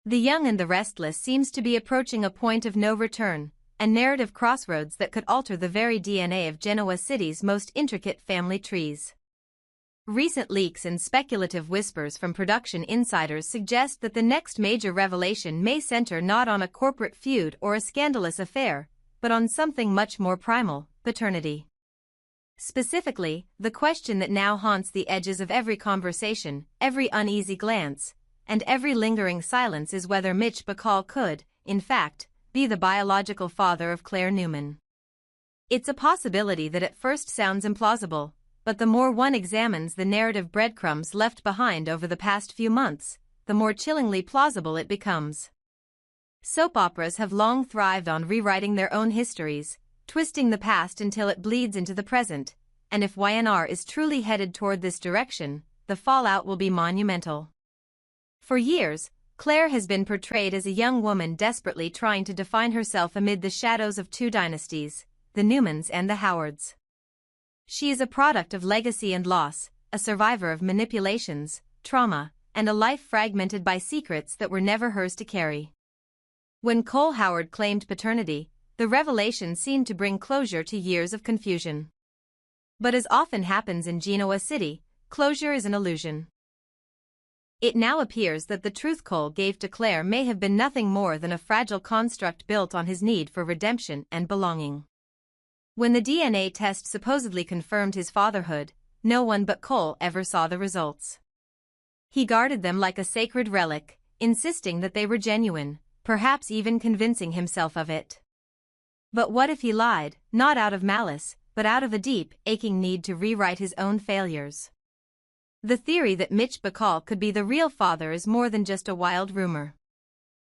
The Young and the Restless seems to be approaching a point of no return, a narrative crossroads that could alter the very DNA of Genoa City's most intricate family trees. Recent leaks and speculative whispers from production insiders suggest that the next major revelation may center not on a corporate feud or a scandalous affair, but on something much more primal: paternity. Specifically, the question that now haunts the edges of every conversation, every uneasy glance, and every lingering silence is whether Mitch Bacall could, in fact, be the biological father of Claire Newman. It's a possibility that at first sounds implausible, but the more one examines the narrative breadcrumbs left behind over the past few months, the more chillingly plausible it becomes. Soap operas have long thrived on rewriting their own histories, twisting the past until it bleeds into the present, and if YNR is truly headed toward this direction, the fallout will be monumental. For years, Claire has been portrayed as a young woman desperately trying to define herself amid the shadows of two dynasties, the Newmans and the Howards. She is a product of legacy and loss, a survivor of manipulations, trauma, and a life fragmented by secrets that were never hers to carry. When Cole Howard claimed paternity, the revelation seemed to bring closure to years of confusion. But as often happens in Genoa City, closure is an illusion. It now appears that the truth Cole gave to Claire may have been nothing more than a fragile construct built on his need for redemption and belonging. When the DNA test supposedly confirmed his fatherhood, no one but Cole ever saw the results. He guarded them like a sacred relic, insisting that they were genuine, perhaps even convincing himself of it. But what if he lied, not out of malice, but out of a deep, aching need to rewrite his own failures? The theory that Mitch Bacall could be the real father is more than just a wild rumor.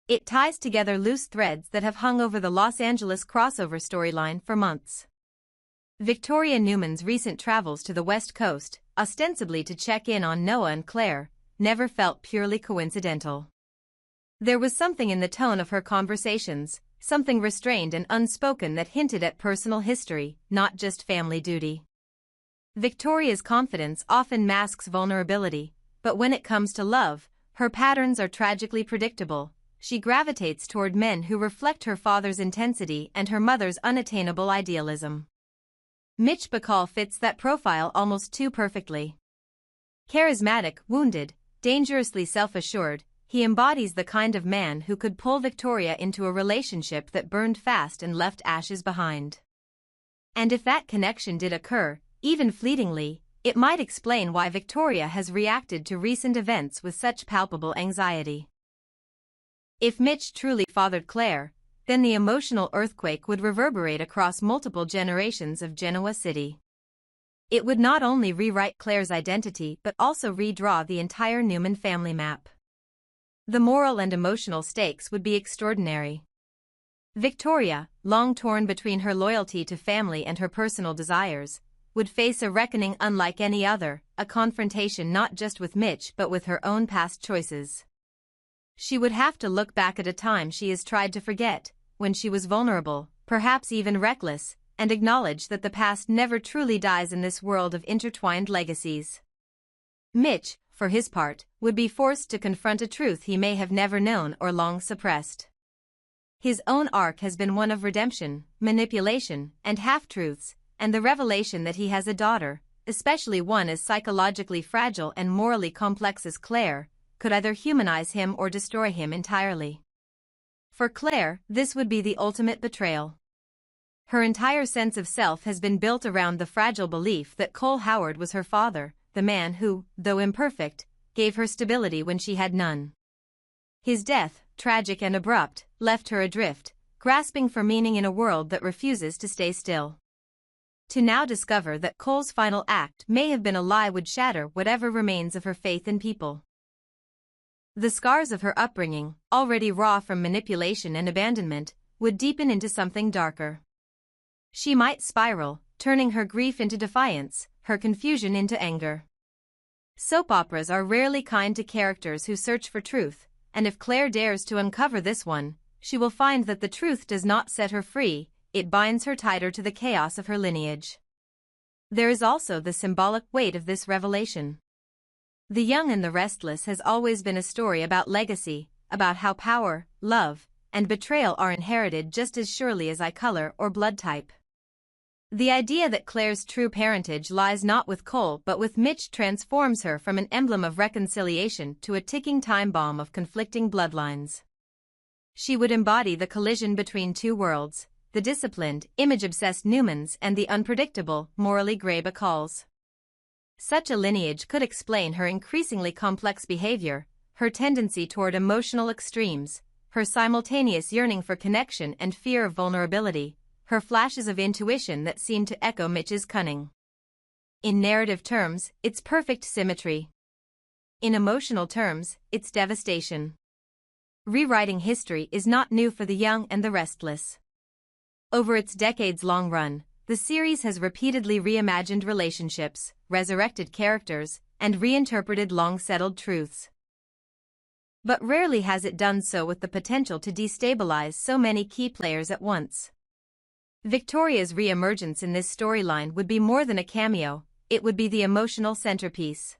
It ties together loose threads that have hung over the Los Angeles crossover storyline for months. Victoria Newman's recent travels to the West Coast, ostensibly to check in on Noah and Claire, never felt purely coincidental. There was something in the tone of her conversations, something restrained and unspoken that hinted at personal history, not just family duty. Victoria's confidence often masks vulnerability, but when it comes to love, her patterns are tragically predictable. She gravitates toward men who reflect her father's intensity and her mother's unattainable idealism. Mitch Bacall fits that profile almost too perfectly. Charismatic, wounded, dangerously self-assured, he embodies the kind of man who could pull Victoria into a relationship that burned fast and left ashes behind. And if that connection did occur, even fleetingly, it might explain why Victoria has reacted to recent events with such palpable anxiety. If Mitch truly fathered Claire, then the emotional earthquake would reverberate across multiple generations of Genoa City. It would not only rewrite Claire's identity but also redraw the entire Newman family map. The moral and emotional stakes would be extraordinary. Victoria, long torn between her loyalty to family and her personal desires, would face a reckoning unlike any other, a confrontation not just with Mitch but with her own past choices. She would have to look back at a time she has tried to forget, when she was vulnerable, perhaps even reckless, and acknowledge that the past never truly dies in this world of intertwined legacies. Mitch, for his part, would be forced to confront a truth he may have never known or long suppressed. His own arc has been one of redemption, manipulation, and half-truths, and the revelation that he has a daughter, especially one as psychologically fragile and morally complex as Claire, could either humanize him or destroy him entirely. For Claire, this would be the ultimate betrayal. Her entire sense of self has been built around the fragile belief that Cole Howard was her father, the man who, though imperfect, gave her stability when she had none. His death, tragic and abrupt, left her adrift, grasping for meaning in a world that refuses to stay still. To now discover that Cole's final act may have been a lie would shatter whatever remains of her faith in people. The scars of her upbringing, already raw from manipulation and abandonment, would deepen into something darker. She might spiral, turning her grief into defiance, her confusion into anger. Soap operas are rarely kind to characters who search for truth, and if Claire dares to uncover this one, she will find that the truth does not set her free, it binds her tighter to the chaos of her lineage. There is also the symbolic weight of this revelation. The Young and the Restless has always been a story about legacy, about how power, love, and betrayal are inherited just as surely as eye color or blood type. The idea that Claire's true parentage lies not with Cole but with Mitch transforms her from an emblem of reconciliation to a ticking time bomb of conflicting bloodlines. She would embody the collision between two worlds, the disciplined, image-obsessed Newmans and the unpredictable, morally gray Bacalls. Such a lineage could explain her increasingly complex behavior, her tendency toward emotional extremes, her simultaneous yearning for connection and fear of vulnerability, her flashes of intuition that seemed to echo Mitch's cunning. In narrative terms, it's perfect symmetry. In emotional terms, it's devastation. Rewriting history is not new for the Young and the Restless. Over its decades-long run, the series has repeatedly reimagined relationships, resurrected characters, and reinterpreted long-settled truths. But rarely has it done so with the potential to destabilize so many key players at once. Victoria's re-emergence in this storyline would be more than a cameo, it would be the emotional centerpiece.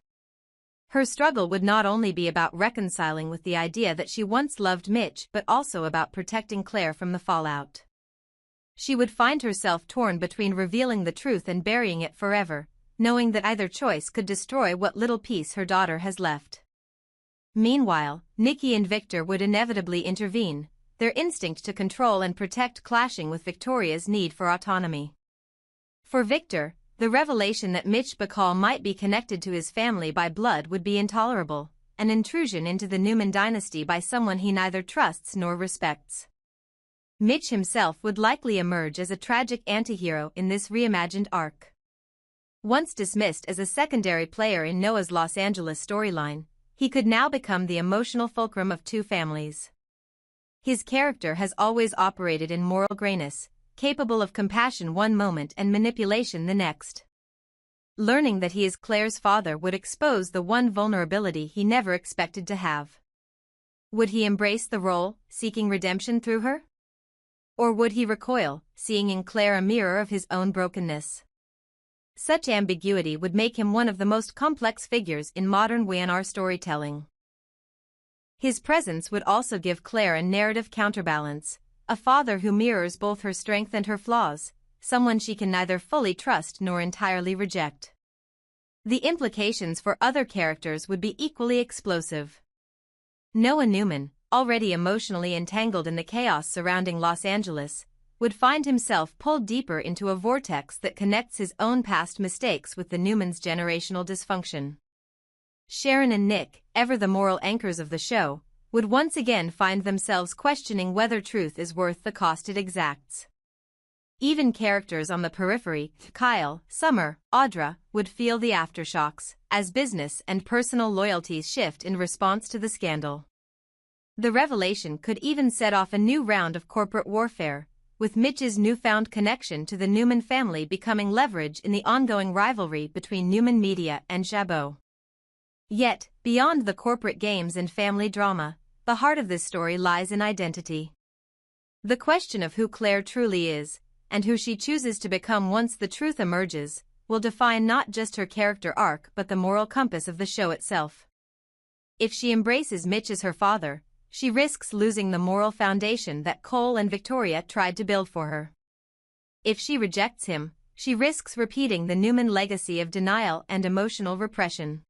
Her struggle would not only be about reconciling with the idea that she once loved Mitch but also about protecting Claire from the fallout. She would find herself torn between revealing the truth and burying it forever, knowing that either choice could destroy what little peace her daughter has left. Meanwhile, Nikki and Victor would inevitably intervene, their instinct to control and protect clashing with Victoria's need for autonomy. For Victor, the revelation that Mitch Bacall might be connected to his family by blood would be intolerable, an intrusion into the Newman dynasty by someone he neither trusts nor respects. Mitch himself would likely emerge as a tragic antihero in this reimagined arc. Once dismissed as a secondary player in Noah's Los Angeles storyline, he could now become the emotional fulcrum of two families. His character has always operated in moral grayness, capable of compassion one moment and manipulation the next. Learning that he is Claire's father would expose the one vulnerability he never expected to have. Would he embrace the role, seeking redemption through her? Or would he recoil, seeing in Claire a mirror of his own brokenness? Such ambiguity would make him one of the most complex figures in modern WNR storytelling. His presence would also give Claire a narrative counterbalance, a father who mirrors both her strength and her flaws, someone she can neither fully trust nor entirely reject. The implications for other characters would be equally explosive. Noah Newman, already emotionally entangled in the chaos surrounding Los Angeles, would find himself pulled deeper into a vortex that connects his own past mistakes with the Newmans' generational dysfunction. Sharon and Nick, ever the moral anchors of the show, would once again find themselves questioning whether truth is worth the cost it exacts. Even characters on the periphery, Kyle, Summer, Audra, would feel the aftershocks, as business and personal loyalties shift in response to the scandal. The revelation could even set off a new round of corporate warfare, with Mitch's newfound connection to the Newman family becoming leverage in the ongoing rivalry between Newman Media and Chabot. Yet, beyond the corporate games and family drama, the heart of this story lies in identity. The question of who Claire truly is, and who she chooses to become once the truth emerges, will define not just her character arc but the moral compass of the show itself. If she embraces Mitch as her father, she risks losing the moral foundation that Cole and Victoria tried to build for her. If she rejects him, she risks repeating the Newman legacy of denial and emotional repression.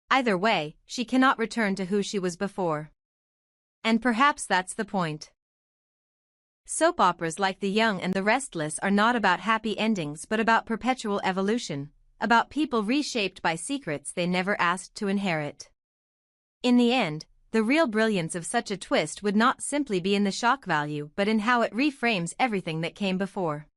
Either way, she cannot return to who she was before. And perhaps that's the point. Soap operas like The Young and the Restless are not about happy endings but about perpetual evolution, about people reshaped by secrets they never asked to inherit. In the end, the real brilliance of such a twist would not simply be in the shock value but in how it reframes everything that came before.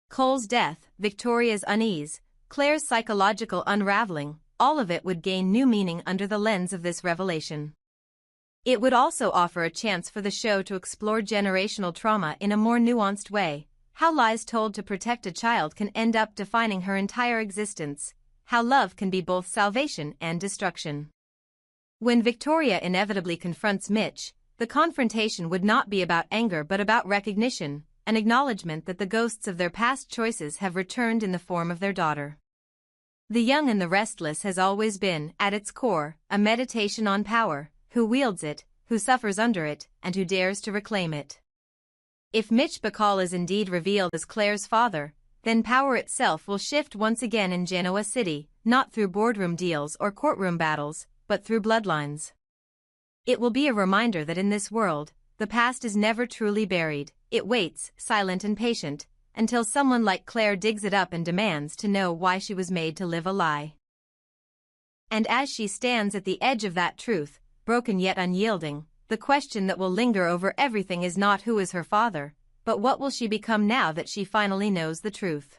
Cole's death, Victoria's unease, Claire's psychological unraveling, all of it would gain new meaning under the lens of this revelation. It would also offer a chance for the show to explore generational trauma in a more nuanced way, how lies told to protect a child can end up defining her entire existence, how love can be both salvation and destruction. When Victoria inevitably confronts Mitch, the confrontation would not be about anger but about recognition, an acknowledgement that the ghosts of their past choices have returned in the form of their daughter. The Young and the Restless has always been, at its core, a meditation on power, who wields it, who suffers under it, and who dares to reclaim it. If Mitch Bacall is indeed revealed as Claire's father, then power itself will shift once again in Genoa City, not through boardroom deals or courtroom battles, but through bloodlines. It will be a reminder that in this world, the past is never truly buried. It waits, silent and patient, until someone like Claire digs it up and demands to know why she was made to live a lie. And as she stands at the edge of that truth, broken yet unyielding, the question that will linger over everything is not who is her father, but what will she become now that she finally knows the truth.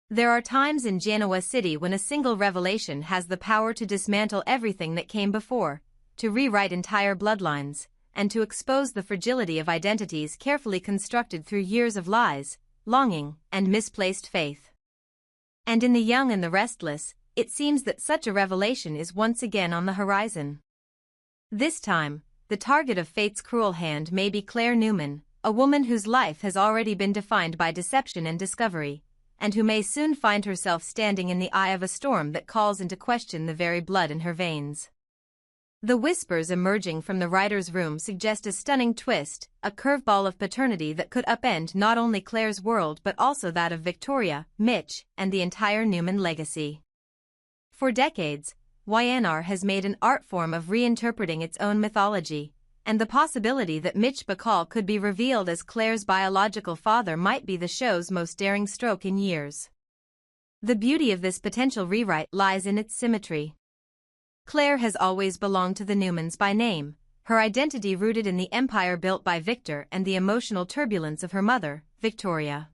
There are times in Genoa City when a single revelation has the power to dismantle everything that came before, to rewrite entire bloodlines, and to expose the fragility of identities carefully constructed through years of lies, longing, and misplaced faith. And in The Young and the Restless, it seems that such a revelation is once again on the horizon. This time, the target of fate's cruel hand may be Claire Newman, a woman whose life has already been defined by deception and discovery, and who may soon find herself standing in the eye of a storm that calls into question the very blood in her veins. The whispers emerging from the writer's room suggest a stunning twist, a curveball of paternity that could upend not only Claire's world but also that of Victoria, Mitch, and the entire Newman legacy. For decades, YNR has made an art form of reinterpreting its own mythology, and the possibility that Mitch Bacall could be revealed as Claire's biological father might be the show's most daring stroke in years. The beauty of this potential rewrite lies in its symmetry. Claire has always belonged to the Newmans by name, her identity rooted in the empire built by Victor and the emotional turbulence of her mother, Victoria.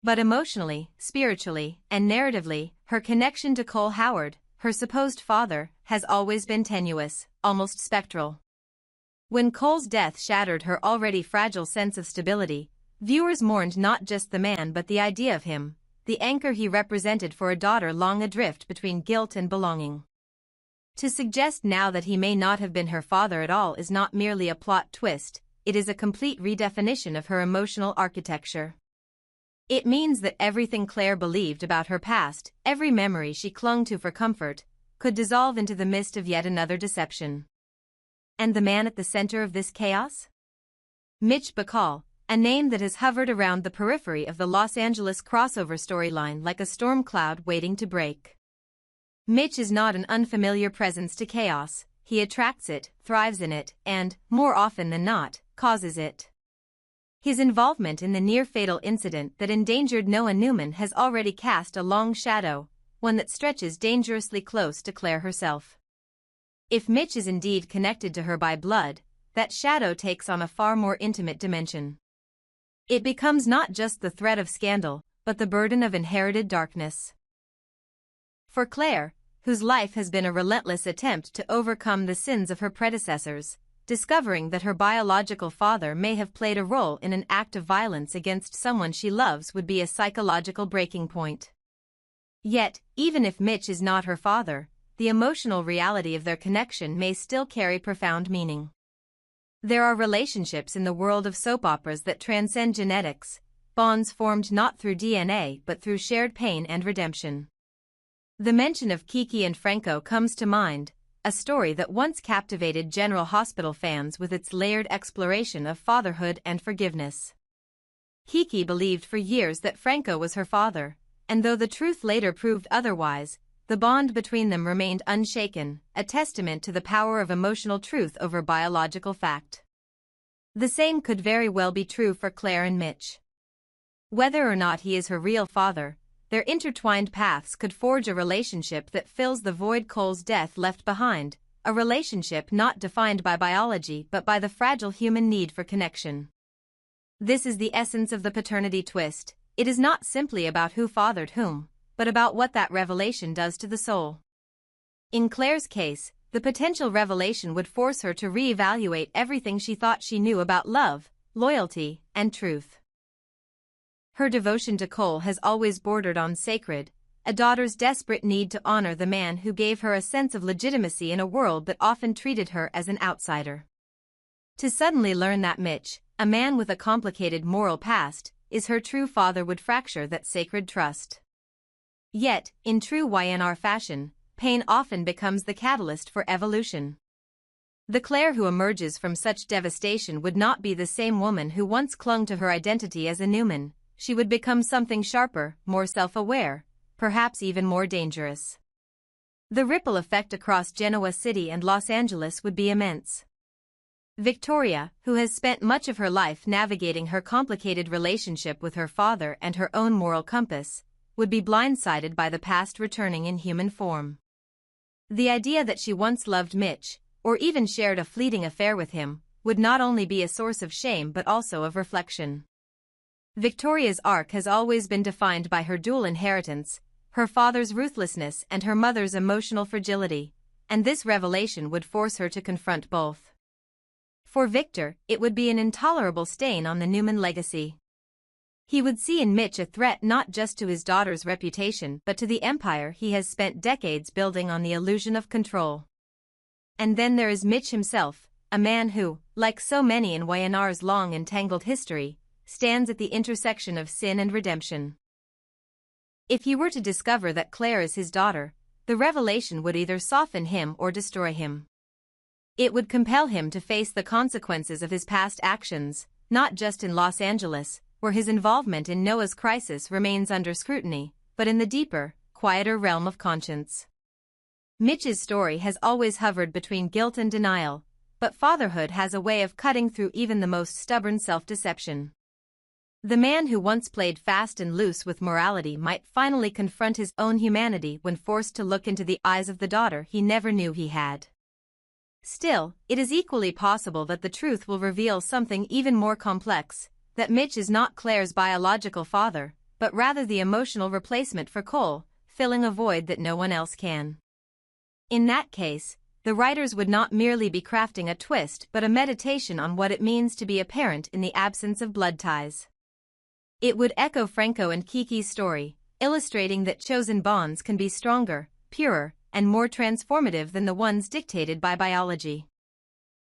But emotionally, spiritually, and narratively, her connection to Cole Howard, her supposed father, has always been tenuous, almost spectral. When Cole's death shattered her already fragile sense of stability, viewers mourned not just the man but the idea of him, the anchor he represented for a daughter long adrift between guilt and belonging. To suggest now that he may not have been her father at all is not merely a plot twist, it is a complete redefinition of her emotional architecture. It means that everything Claire believed about her past, every memory she clung to for comfort, could dissolve into the mist of yet another deception. And the man at the center of this chaos? Mitch Bacall, a name that has hovered around the periphery of the Los Angeles crossover storyline like a storm cloud waiting to break. Mitch is not an unfamiliar presence to chaos, he attracts it, thrives in it, and, more often than not, causes it. His involvement in the near-fatal incident that endangered Noah Newman has already cast a long shadow, one that stretches dangerously close to Claire herself. If Mitch is indeed connected to her by blood, that shadow takes on a far more intimate dimension. It becomes not just the threat of scandal, but the burden of inherited darkness. For Claire, whose life has been a relentless attempt to overcome the sins of her predecessors, discovering that her biological father may have played a role in an act of violence against someone she loves would be a psychological breaking point. Yet, even if Mitch is not her father, the emotional reality of their connection may still carry profound meaning. There are relationships in the world of soap operas that transcend genetics, bonds formed not through DNA but through shared pain and redemption. The mention of Kiki and Franco comes to mind, a story that once captivated General Hospital fans with its layered exploration of fatherhood and forgiveness. Kiki believed for years that Franco was her father, and though the truth later proved otherwise, the bond between them remained unshaken, a testament to the power of emotional truth over biological fact. The same could very well be true for Claire and Mitch. Whether or not he is her real father, their intertwined paths could forge a relationship that fills the void Cole's death left behind, a relationship not defined by biology but by the fragile human need for connection. This is the essence of the paternity twist. It is not simply about who fathered whom, but about what that revelation does to the soul. In Claire's case, the potential revelation would force her to reevaluate everything she thought she knew about love, loyalty, and truth. Her devotion to Cole has always bordered on sacred, a daughter's desperate need to honor the man who gave her a sense of legitimacy in a world that often treated her as an outsider. To suddenly learn that Mitch, a man with a complicated moral past, is her true father would fracture that sacred trust. Yet, in true YNR fashion, pain often becomes the catalyst for evolution. The Claire who emerges from such devastation would not be the same woman who once clung to her identity as a Newman. She would become something sharper, more self-aware, perhaps even more dangerous. The ripple effect across Genoa City and Los Angeles would be immense. Victoria, who has spent much of her life navigating her complicated relationship with her father and her own moral compass, would be blindsided by the past returning in human form. The idea that she once loved Mitch, or even shared a fleeting affair with him, would not only be a source of shame but also of reflection. Victoria's arc has always been defined by her dual inheritance, her father's ruthlessness and her mother's emotional fragility, and this revelation would force her to confront both. For Victor, it would be an intolerable stain on the Newman legacy. He would see in Mitch a threat not just to his daughter's reputation but to the empire he has spent decades building on the illusion of control. And then there is Mitch himself, a man who, like so many in YNR's long and tangled history, stands at the intersection of sin and redemption. If he were to discover that Claire is his daughter, the revelation would either soften him or destroy him. It would compel him to face the consequences of his past actions, not just in Los Angeles, where his involvement in Noah's crisis remains under scrutiny, but in the deeper, quieter realm of conscience. Mitch's story has always hovered between guilt and denial, but fatherhood has a way of cutting through even the most stubborn self-deception. The man who once played fast and loose with morality might finally confront his own humanity when forced to look into the eyes of the daughter he never knew he had. Still, it is equally possible that the truth will reveal something even more complex, that Mitch is not Claire's biological father, but rather the emotional replacement for Cole, filling a void that no one else can. In that case, the writers would not merely be crafting a twist but a meditation on what it means to be a parent in the absence of blood ties. It would echo Franco and Kiki's story, illustrating that chosen bonds can be stronger, purer, and more transformative than the ones dictated by biology.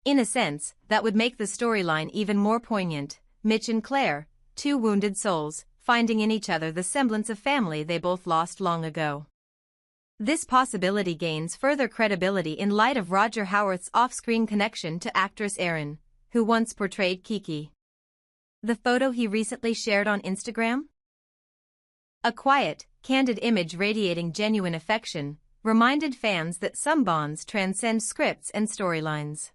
In a sense, that would make the storyline even more poignant. Mitch and Claire, two wounded souls, finding in each other the semblance of family they both lost long ago. This possibility gains further credibility in light of Roger Howarth's off-screen connection to actress Erin, who once portrayed Kiki. The photo he recently shared on Instagram? A quiet, candid image radiating genuine affection, reminded fans that some bonds transcend scripts and storylines.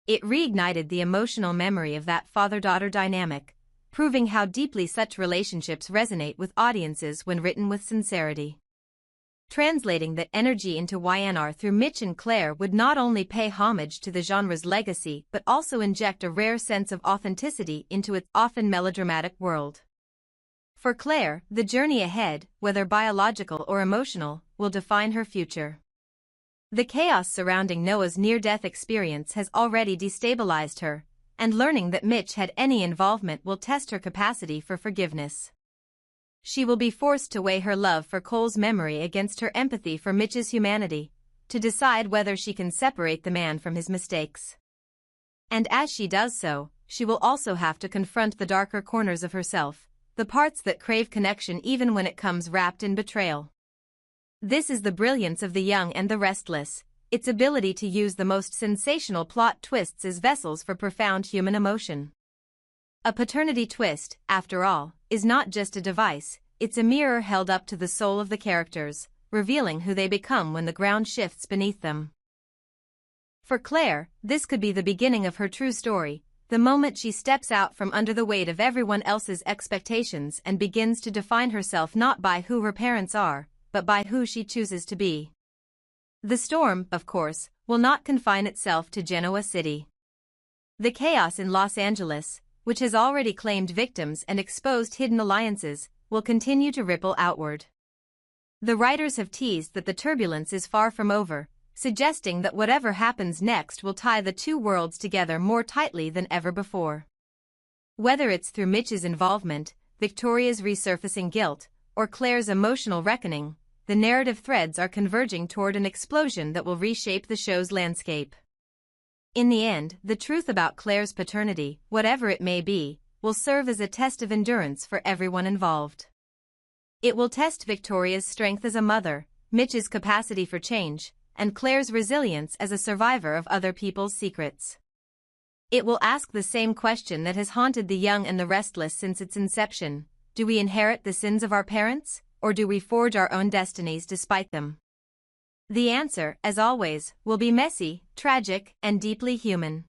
It reignited the emotional memory of that father-daughter dynamic, proving how deeply such relationships resonate with audiences when written with sincerity. Translating that energy into YNR through Mitch and Claire would not only pay homage to the genre's legacy but also inject a rare sense of authenticity into its often melodramatic world. For Claire, the journey ahead, whether biological or emotional, will define her future. The chaos surrounding Noah's near-death experience has already destabilized her, and learning that Mitch had any involvement will test her capacity for forgiveness. She will be forced to weigh her love for Cole's memory against her empathy for Mitch's humanity, to decide whether she can separate the man from his mistakes. And as she does so, she will also have to confront the darker corners of herself, the parts that crave connection even when it comes wrapped in betrayal. This is the brilliance of The Young and the Restless, its ability to use the most sensational plot twists as vessels for profound human emotion. A paternity twist, after all, is not just a device, it's a mirror held up to the soul of the characters, revealing who they become when the ground shifts beneath them. For Claire, this could be the beginning of her true story, the moment she steps out from under the weight of everyone else's expectations and begins to define herself not by who her parents are, but by who she chooses to be. The storm, of course, will not confine itself to Genoa City. The chaos in Los Angeles, which has already claimed victims and exposed hidden alliances, will continue to ripple outward. The writers have teased that the turbulence is far from over, suggesting that whatever happens next will tie the two worlds together more tightly than ever before. Whether it's through Mitch's involvement, Victoria's resurfacing guilt, or Claire's emotional reckoning, the narrative threads are converging toward an explosion that will reshape the show's landscape. In the end, the truth about Claire's paternity, whatever it may be, will serve as a test of endurance for everyone involved. It will test Victoria's strength as a mother, Mitch's capacity for change, and Claire's resilience as a survivor of other people's secrets. It will ask the same question that has haunted The Young and the Restless since its inception: do we inherit the sins of our parents, or do we forge our own destinies despite them? The answer, as always, will be messy, tragic, and deeply human.